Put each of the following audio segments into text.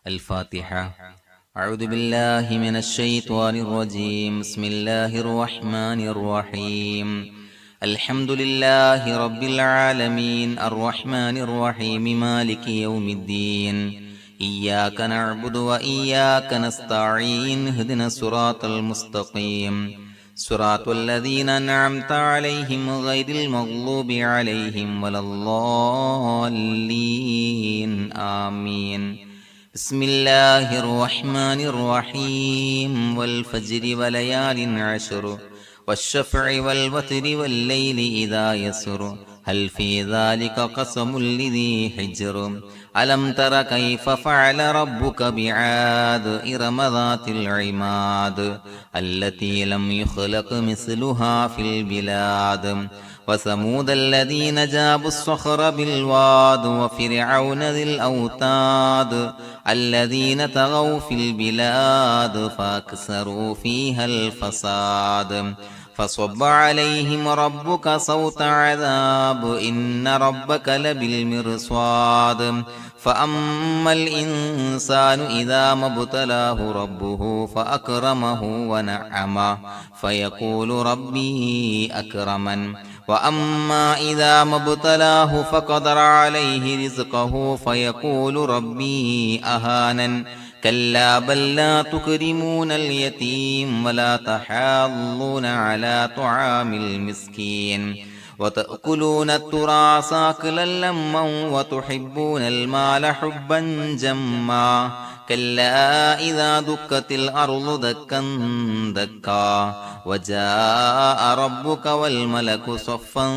الفاتحة. أعوذ بالله من الشيطان الرجيم. بسم الله الرحمن الرحيم. الحمد لله رب العالمين الرحمن الرحيم مالك يوم الدين. إياك نعبد وإياك نستعين. اهدنا الصراط المستقيم صراط الذين أنعمت عليهم غير المغضوب عليهم ولا الضالين آمين. بسم الله الرحمن الرحيم. والفجر وليال عشر والشفع والوتر والليل إذا يسر هل في ذلك قسم لذي حجر ألم تر كيف فعل ربك بعاد إرم ذات العماد التي لم يخلق مثلها في البلاد وثمود الذين جابوا الصخر بالواد وفرعون ذي الأوتاد الذين طغوا في البلاد فأكثروا فيها الفساد فصب عليهم ربك صوت عذاب إن ربك لبالمرصاد فأما الإنسان إذا ما ابتلاه ربه فأكرمه ونعمه فيقول ربي أكرمن وأما إذا ما ابتلاه فقدر عليه رزقه فيقول ربي أهانن كلا بل لا تكرمون اليتيم ولا تحاضون على طعام المسكين وتأكلون التراث أكلا لما وتحبون المال حبا جما كلا إذا دكت الأرض دكا دكا وجاء ربك والملك صفا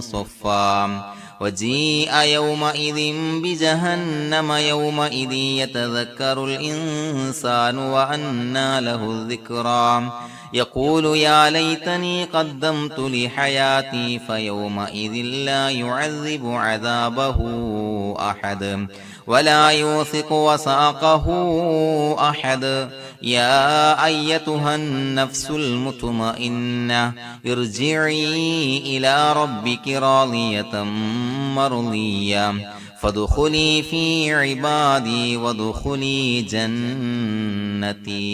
صفا وجيء يومئذ بجهنم يومئذ يتذكر الإنسان وأنى له الذكرى يقول يا ليتني قدمت لحياتي فيومئذ لا يعذب عذابه أحد ولا يوثق وثاقه أحد يا أيتها النفس المطمئنة ارجعي إلى ربك راضية مرضية فادخلي في عبادي وادخلي جنتي.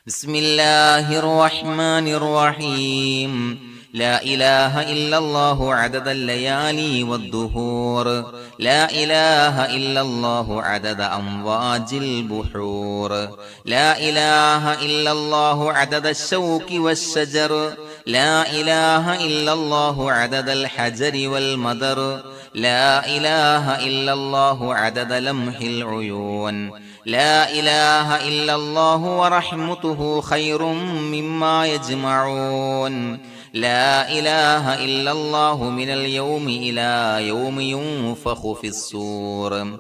بسم الله الرحمن الرحيم. لا إله إلا الله عدد الليالي والدهور لا إله إلا الله عدد أمواج البحور لا إله إلا الله عدد الشوك والشجر لا إله إلا الله عدد الحجر والمدر لا إله إلا الله عدد لمح العيون لا إله إلا الله ورحمته خير مما يجمعون لا إله إلا الله من اليوم إلى يوم ينفخ في الصور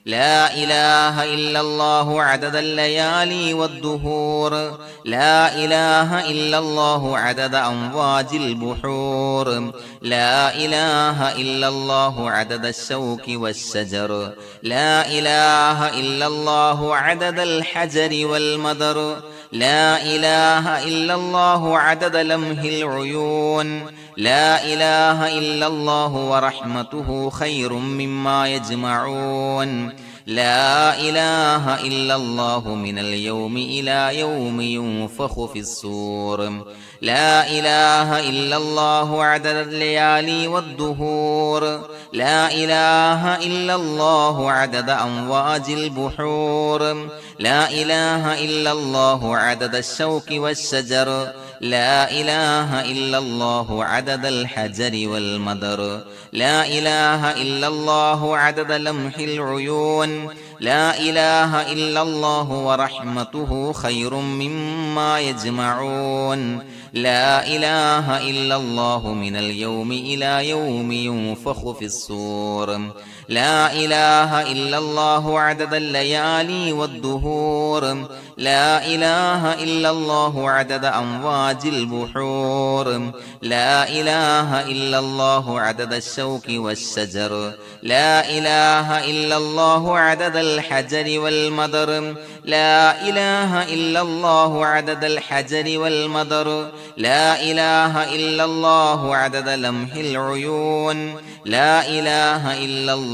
لا إله إلا الله عدد الليالي والدهور لا إله إلا الله عدد أمواج البحور لا إله إلا الله عدد الشوك والشجر لا إله إلا الله عدد الحجر والمدر لا إله إلا الله عدد لمح العيون لا إله إلا الله ورحمته خير مما يجمعون لا إله إلا الله من اليوم إلى يوم ينفخ في الصور لا إله إلا الله عدد الليالي والدهور لا إله إلا الله عدد أمواج البحور لا إله إلا الله عدد الشوك والشجر لا إله إلا الله عدد الحجر والمدر لا إله إلا الله عدد لمح العيون لا إله إلا الله ورحمته خير مما يجمعون لا إله إلا الله من اليوم إلى يوم ينفخ في الصور لا إله إلا الله عدد الليالي والدهور لا إله إلا الله عدد أمواج البحور لا إله إلا الله عدد الشوك والشجر لا إله إلا الله عدد الحجر والمدر لا إله إلا الله عدد الحجر والمدر لا إله إلا الله عدد لمح العيون لا إله إلا الله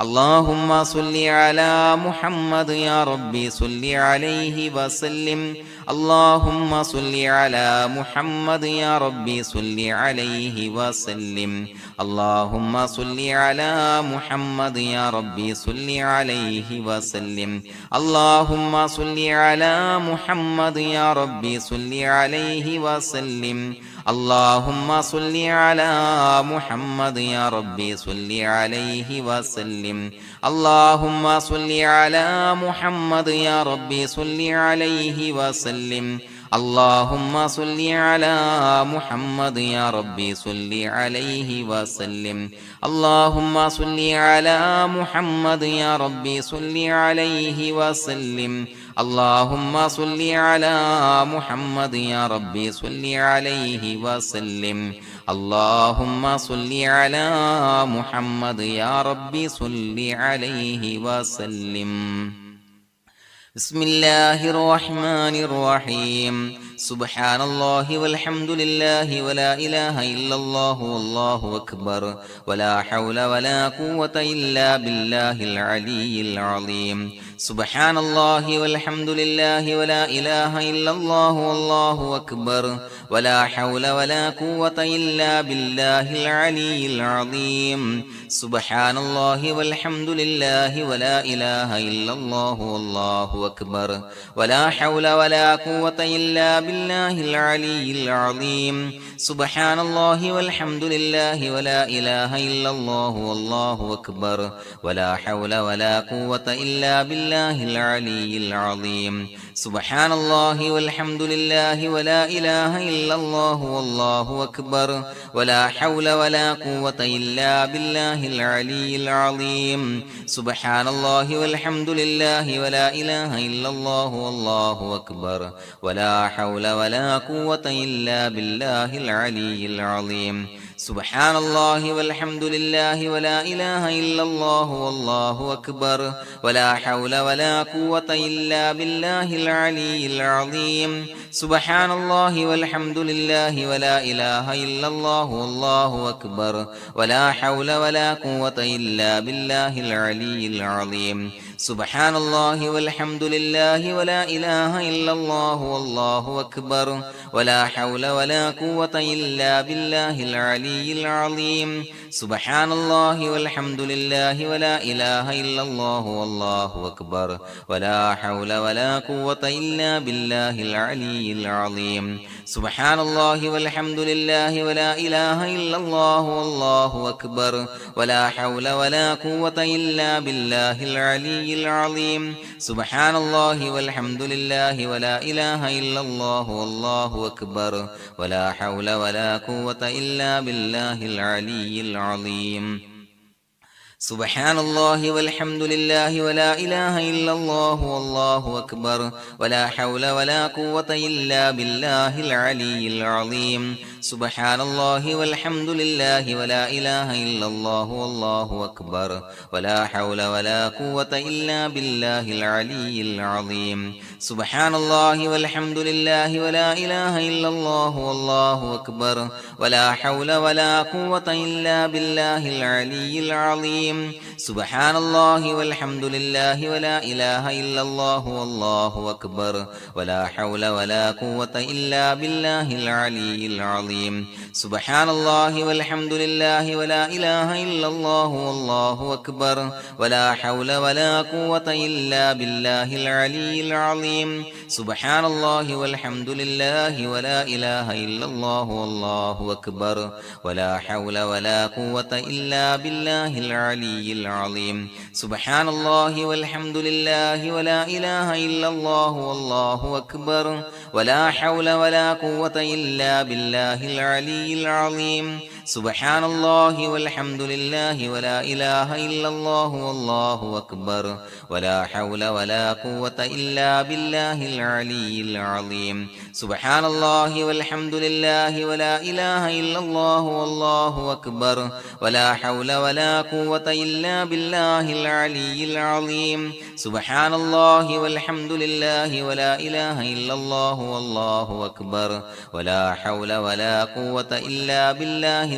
اللهم صل على محمد يا ربي صل عليه وسلم اللهم صل على محمد يا ربي صل عليه وسلم اللهم صل على محمد يا ربي صل عليه وسلم اللهم صل على محمد يا ربي صل عليه وسلم اللهم صل على محمد يا ربي صل عليه وسلم اللهم صل على محمد يا ربي صل عليه وسلم اللهم صل على محمد يا ربي صل عليه وسلم اللهم صل على محمد يا ربي صل عليه وسلم اللهم صل على محمد يا ربي صل عليه وسلم اللهم صل على محمد يا ربي صل عليه وسلم بسم الله الرحمن الرحيم سبحان الله والحمد لله ولا إله إلا الله والله أكبر ولا حول ولا قوة إلا بالله العلي العظيم سبحان الله والحمد لله ولا إله إلا الله والله أكبر ولا حول ولا قوة إلا بالله العلي العظيم سبحان الله والحمد لله ولا إله إلا الله والله أكبر ولا حول ولا قوة إلا بالله العلي العظيم سبحان الله والحمد لله ولا إله إلا الله والله أكبر ولا حول ولا قوة إلا بالله العلي العظيم سبحان الله والحمد لله ولا إله إلا الله والله أكبر ولا حول ولا قوة إلا بالله العلي العظيم سبحان الله والحمد لله ولا إله إلا الله والله أكبر ولا حول ولا قوة إلا بالله العلي العظيم سبحان الله والحمد لله ولا إله إلا الله والله أكبر ولا حول ولا قوة إلا بالله العلي العظيم سبحان الله والحمد لله ولا إله إلا الله والله أكبر ولا حول ولا قوة إلا بالله العلي العظيم سبحان الله والحمد لله ولا إله إلا الله والله أكبر ولا حول ولا قوة إلا بالله العلي العظيم سبحان الله والحمد لله ولا إله إلا الله والله أكبر ولا حول ولا قوة إلا بالله العلي العظيم سبحان الله والحمد لله ولا إله إلا الله والله أكبر ولا حول ولا قوة إلا بالله العلي العظيم سبحان الله والحمد لله ولا إله إلا الله والله أكبر ولا حول ولا قوة إلا بالله العلي العظيم سبحان الله والحمد لله ولا إله إلا الله والله أكبر ولا حول ولا قوة إلا بالله العلي العظيم سبحان الله والحمد لله ولا إله إلا الله والله أكبر ولا حول ولا قوة إلا بالله العلي العظيم سبحان الله والحمد لله ولا إله إلا الله والله أكبر ولا حول ولا قوة إلا بالله العلي العظيم سبحان الله والحمد لله ولا إله إلا الله والله أكبر ولا حول ولا قوة إلا بالله العلي العظيم سبحان الله والحمد لله ولا إله إلا الله والله أكبر ولا حول ولا قوة إلا بالله العلي العظيم سبحان الله والحمد لله ولا إله إلا الله والله أكبر ولا حول ولا قوة إلا بالله العلي العظيم سبحان الله والحمد لله ولا إله إلا الله والله أكبر ولا حول ولا قوة إلا بالله العلي العظيم سبحان الله والحمد لله ولا إله إلا الله والله أكبر ولا حول ولا قوة إلا بالله العلي العظيم سبحان الله والحمد لله ولا إله إلا الله والله أكبر ولا حول ولا قوة إلا بالله العلي العظيم سبحان الله والحمد لله ولا إله إلا الله والله أكبر ولا حول ولا قوة إلا بالله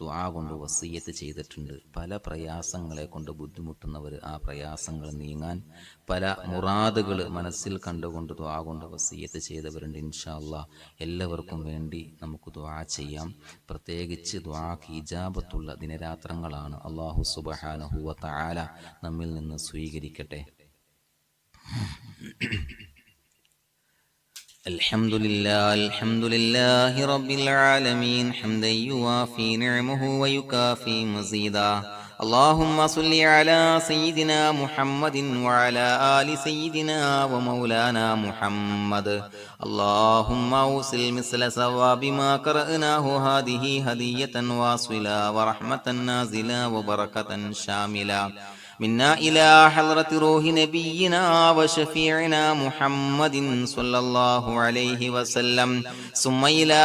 ദുആ കൊണ്ട് വസിയ്യത്ത് ചെയ്തിട്ടുണ്ട്. പല പ്രയാസങ്ങളെ കൊണ്ട് ബുദ്ധിമുട്ടുന്നവർ ആ പ്രയാസങ്ങൾ നീങ്ങാൻ, പല മുറാദുകൾ മനസ്സിൽ കണ്ടുകൊണ്ട് ദുആ കൊണ്ട് വസിയ്യത്ത് ചെയ്തവരുണ്ട്. ഇൻഷാ അല്ലാഹ് എല്ലാവർക്കും വേണ്ടി നമുക്ക് ദുആ ചെയ്യാം. പ്രത്യേകിച്ച് ദുആക്ക് ഇജാബത്തുള്ള ദിനരാത്രങ്ങളാണ്. അല്ലാഹു സുബ്ഹാനഹു വ തആല നമ്മിൽ നിന്ന് സ്വീകരിക്കട്ടെ. الحمد لله رب العالمين حمدا يوافي نعمه ويكافي مزيدا. اللهم صل على سيدنا محمد وعلى آل سيدنا ومولانا محمد. اللهم أوصل مثل ثواب ما قرأناه هذه هدية واصلة ورحمة نازلة وبركة شاملة منا إلى حضرة روح نبينا وشفيعنا محمد صلى الله عليه وسلم، ثم إلى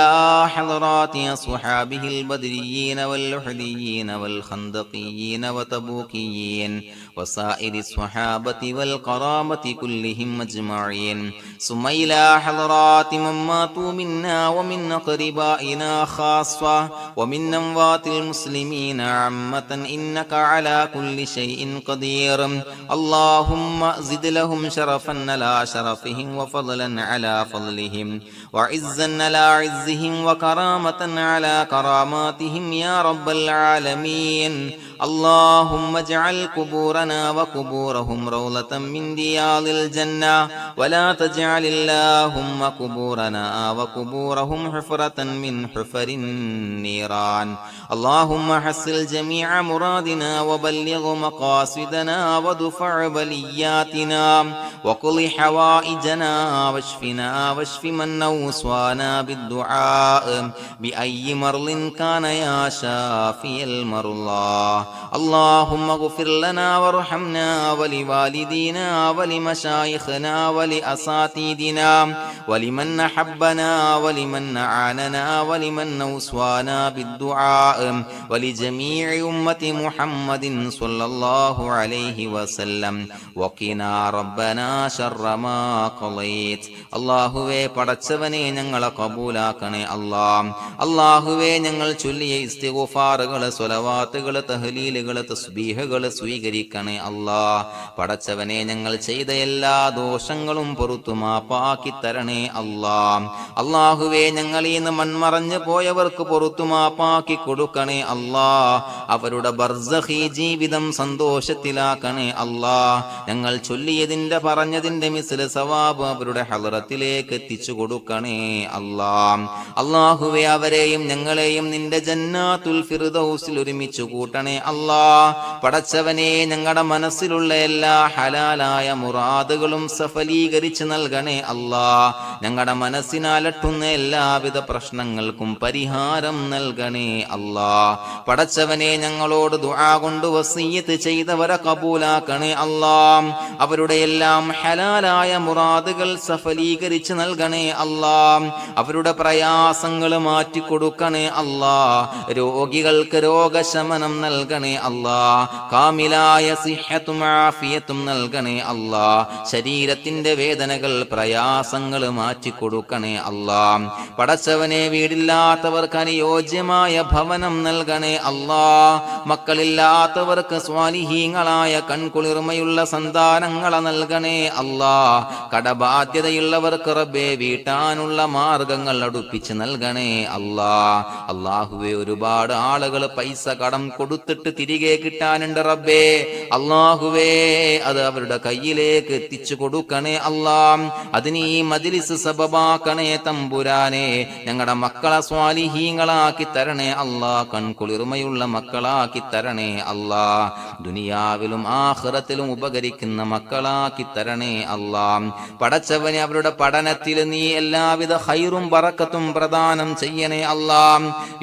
حضرات أصحابه البدريين والأحديين والخندقيين وتبوكيين وسائر الصحابة والقرامة كلهم أجمعين، ثم إلى حضرات من ماتوا منا ومن أقربائنا خاصة ومن أموات المسلمين عامة، إنك على كل شيء قدير. اللهم زد لهم شرفا على شرفهم وفضلا على فضلهم وعزا على عزهم وكرامة على كراماتهم يا رب العالمين. اللهم اجعل قبورنا وقبورهم روضة من رياض الجنة، ولا تجعل اللهم قبورنا وقبورهم حفرة من حفر النيران. اللهم حصل جميع مرادنا وبلغ مقاصدنا ودفع بلياتنا وقض حوائجنا واشفنا واشف من أوصانا بالدعاء بأي مرض كان يا شافي المرضى. اللهم اغفر لنا وارحمنا ولوالدينا ولمشايخنا ولأساتذتنا ولمن أحبنا ولمن أعاننا ولمن أوصانا بالدعاء ولجميع أمة محمد صلى الله عليه وسلم. وقنا ربنا شر ما قضيت. അല്ലാഹുവേ പടച്ചവനെ ഞങ്ങളെ കബൂലാക്കണേ അല്ലാ. അല്ലാഹുവേ ഞങ്ങൾ ചൊല്ലിയ ഇസ്തിഗ്ഫാറുകൾ, സ്വലവാത്തുകൾ, തഹ്ലീലുകൾ, തസ്ബീഹുകൾ സ്വീകരിക്കണേ അല്ലാ. പടച്ചവനെ ഞങ്ങൾ ചെയ്ത എല്ലാ ദോഷങ്ങളും പുറത്തു മാപ്പാക്കി തരണേ അല്ലാ. അല്ലാഹുവേ ഞങ്ങളിൽ നിന്ന് മൺമറഞ്ഞു പോയവർക്ക് പുറത്തു മാപ്പാക്കി കൊടുക്കണേ അല്ലാ. അവരുടെ ബർസഖി ജീവിതം സന്തോഷത്തിലാക്കണേ അല്ലാ. ഞങ്ങൾ ചൊല്ലിയതിന്റെ പറഞ്ഞതിന്റെ മിസ്ല സവാബ് അവരുടെ ഹളറത്തിലേക്ക് എത്തിച്ചു കൊടുക്കണേ അല്ലാ. അല്ലാഹുവേ അവരെയും ഞങ്ങളെയും നിന്റെ ജന്നാത്തുൽ ഫിർദൗസിൽ ഒരുമിച്ച് കൂട്ടണേ അല്ലാ. പടച്ചവനെ ഞങ്ങളുടെ മനസ്സിലുള്ള എല്ലാ ഹലാലായ മുറാദുകളും സഫലീകരിച്ച് നൽകണേ അല്ലാ. ഞങ്ങളുടെ മനസ്സിനാലട്ടുന്ന എല്ലാവിധ പ്രശ്നങ്ങൾക്കും പരിഹാരം നൽകണേ അല്ലാ. പടച്ചവനെ ഞങ്ങളോട് ദുആ കൊണ്ട് വസിയ്യത്ത് ചെയ്തവരെ കബൂലാക്കണേ അല്ലാ. അവരുടെ എല്ലാം ഹലാലായ മുറാദുകൾ സഫലീകരിച്ച് നൽകണേ അല്ലാ. അവരുടെ പ്രയാസങ്ങൾ മാറ്റിക്കൊടുക്കണേ അല്ലാ. രോഗികൾക്ക് രോഗശമനം നൽകണേ അല്ലാ. കാമിലായ സിഹ്ഹത്തും ആഫിയത്തും നൽകണേ അല്ലാ. ശരീരത്തിന്റെ വേദനകൾ, പ്രയാസങ്ങൾ മാറ്റിക്കൊടുക്കണേ അല്ലാ. പടച്ചവനെ വീടില്ലാത്തവർക്ക് അനുയോജ്യമായ ഭവനം നൽകണേ അല്ലാ. മക്കളില്ലാത്തവർക്ക് സ്വാലിഹീങ്ങളായ കൺകുളിർമയുള്ള സന്താനങ്ങളെ നൽകണേ അല്ലാ. കടബാധ്യതയുള്ളവർക്ക് റബ്ബേ വീട്ടാനുള്ള മാർഗങ്ങൾ അടുപ്പിച്ച് നൽകണേ അല്ലാ. അല്ലാഹുവേ ഒരുപാട് ആളുകൾ പൈസ കടം കൊടുത്തിട്ട് തിരികെ കിട്ടാനുണ്ട് റബ്ബേ. അല്ലാഹുവേ അത് അവരുടെ കയ്യിലേക്ക് എത്തിച്ചു കൊടുക്കണേ അല്ലാ. അതിന് ഈ മജ്ലിസ് സബബാക്കണേ തമ്പുരാനെ. ഞങ്ങളുടെ മക്കളെ സ്വാലിഹീങ്ങളാക്കി തരണേ അല്ലാ. കൺകുളിർമയുള്ള മക്കളാക്കി തരണേ അല്ലാ. ദുനിയാവിലും ആഖിറത്തിലും ഉപകരിക്കുന്ന മക്കളാക്കി തരണേ അല്ലാ. പടച്ചവനെ അവരുടെ പഠനത്തിൽ നീ എല്ലാവിധ ഖൈറും ബറക്കത്തും പ്രദാനം ചെയ്യണേ അല്ലാ.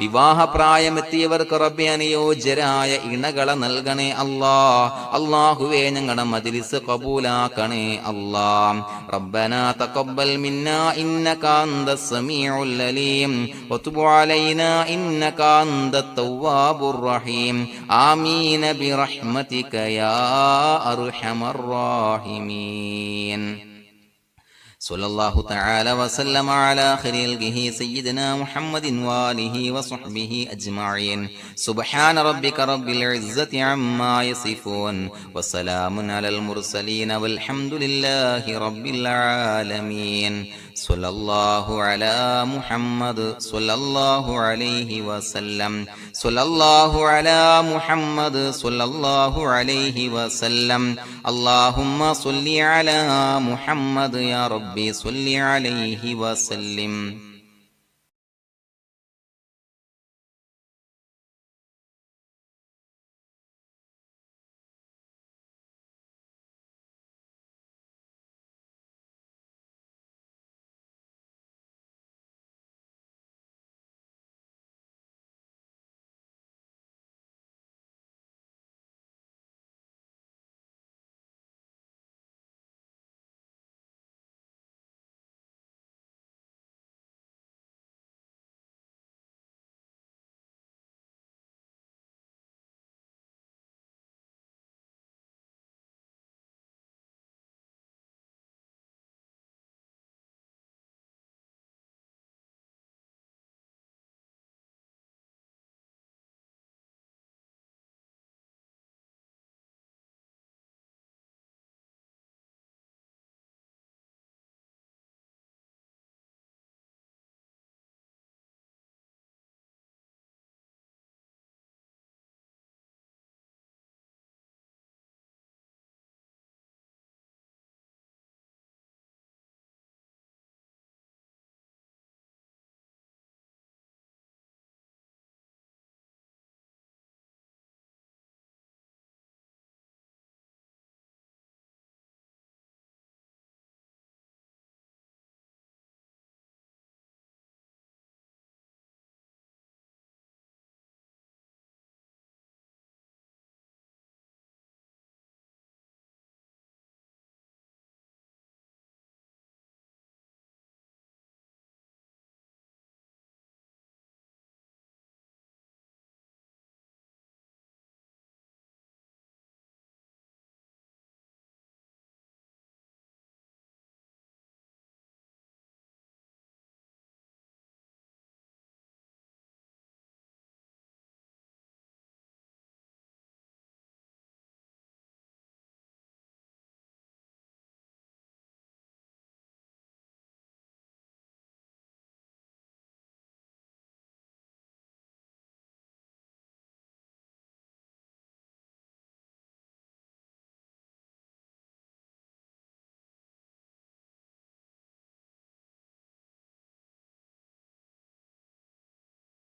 വിവാഹപ്രായമെത്തിയവർക്ക് റബ്ബേ അനുയോജ്യരായ ഇണകളെ നൽകണേ അല്ലാ. അല്ലാഹുവേ ഞങ്ങളുടെ മജ്ലിസ് ഖബൂലാക്കണേ അല്ലാ. റബ്ബനാ തഖബ്ബൽ മിന്നാ ഇന്നക അന്തസ് സമീഉൽ അലീം വതുബ് അലൈനാ ഇന്നക അന്തത് തവ്വാബുർ റഹീം. ആമീൻ ബിറഹ്മതിക യാ അർഹമർ റഹീമീൻ. صلى الله تعالى وسلم على خير خلقه سيدنا محمد وآله وصحبه أجمعين. سبحان ربك رب العزة عما يصفون وسلام على المرسلين والحمد لله رب العالمين. صلى الله على محمد صلى الله عليه وسلم. صلى الله على محمد صلى الله عليه وسلم. اللهم صل على محمد يا ربي صل عليه وسلم.